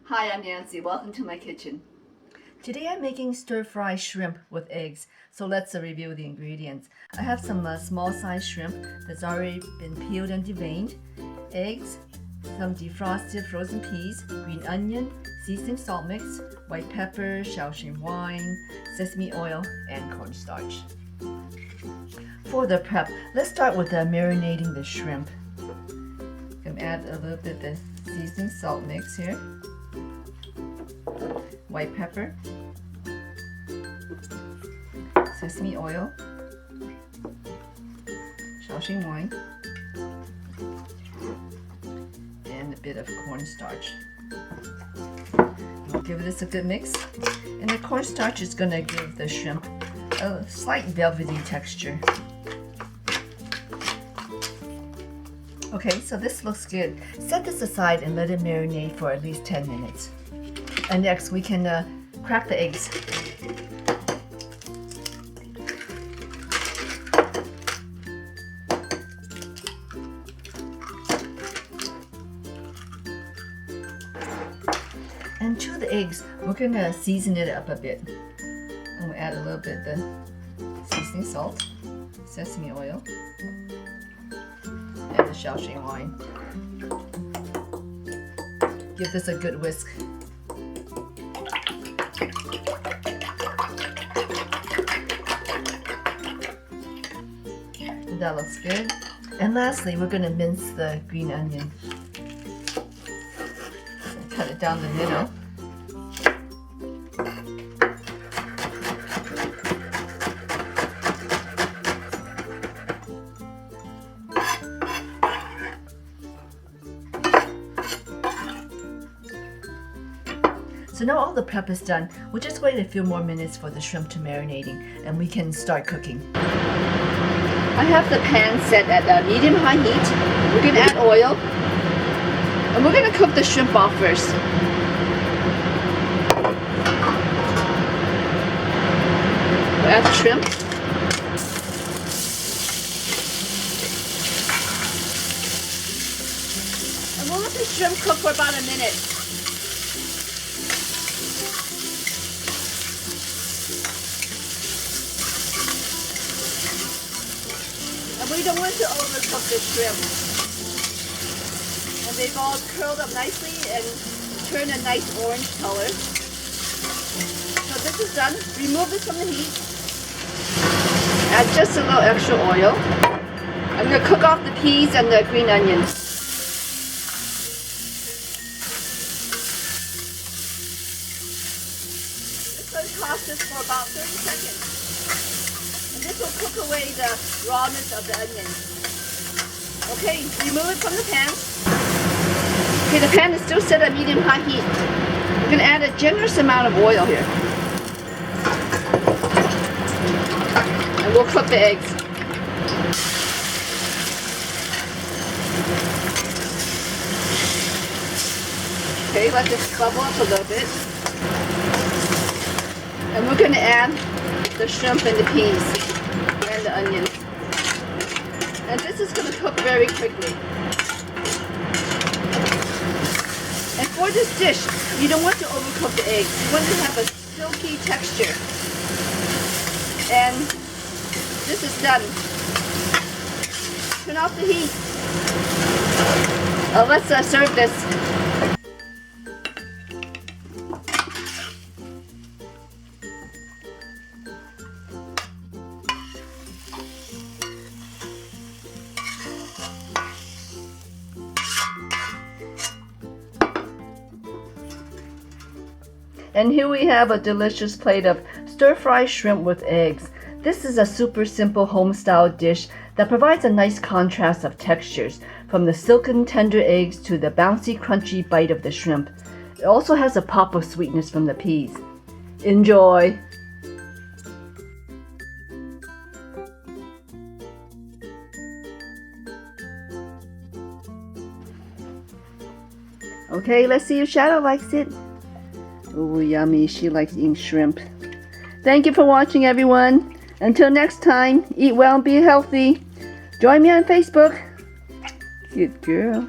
Hi, I'm Nancy. Welcome to my kitchen. Today I'm making stir-fry shrimp with eggs. So let's review the ingredients. I have some small-sized shrimp that's already been peeled and deveined, eggs, some defrosted frozen peas, green onion, seasoning salt mix, white pepper, Shaoxing wine, sesame oil, and cornstarch. For the prep, let's start with marinating the shrimp. I'm going to add a little bit of the seasoning salt mix here, white pepper, sesame oil, Shaoxing wine, and a bit of cornstarch. We'll give this a good mix, and the cornstarch is going to give the shrimp a slight velvety texture. Okay, so this looks good. Set this aside and let it marinate for at least 10 minutes. And next we can crack the eggs. And to the eggs, we're going to season it up a bit. I'm going to add a little bit of the seasoning salt, sesame oil, and the Shaoxing wine. Give this a good whisk. That looks good. And lastly, we're going to mince the green onion. Cut it down the middle. So now all the prep is done. We'll just wait a few more minutes for the shrimp to marinating and we can start cooking. I have the pan set at medium-high heat. We're going to add oil and we're going to cook the shrimp off first. We'll add the shrimp. And we'll let the shrimp cook for about a minute. And we don't want to overcook the shrimp. And they've all curled up nicely and turned a nice orange color. So this is done. Remove this from the heat. Add just a little extra oil. I'm going to cook off the peas and the green onions. Just going to toss this for about 30 seconds. This will cook away the rawness of the onion. Okay, remove it from the pan. Okay, the pan is still set at medium-high heat. We're going to add a generous amount of oil here. And we'll cook the eggs. Okay, let this bubble up a little bit. And we're going to add the shrimp and the peas. And the onions. And this is going to cook very quickly. And for this dish, you don't want to overcook the eggs. You want to have a silky texture. And this is done. Turn off the heat. Let's serve this. And here we have a delicious plate of stir-fry shrimp with eggs. This is a super simple home-style dish that provides a nice contrast of textures, from the silken tender eggs to the bouncy crunchy bite of the shrimp. It also has a pop of sweetness from the peas. Enjoy! Okay, let's see if Shadow likes it. Oh, yummy. She likes eating shrimp. Thank you for watching, everyone. Until next time, eat well and be healthy. Join me on Facebook. Good girl.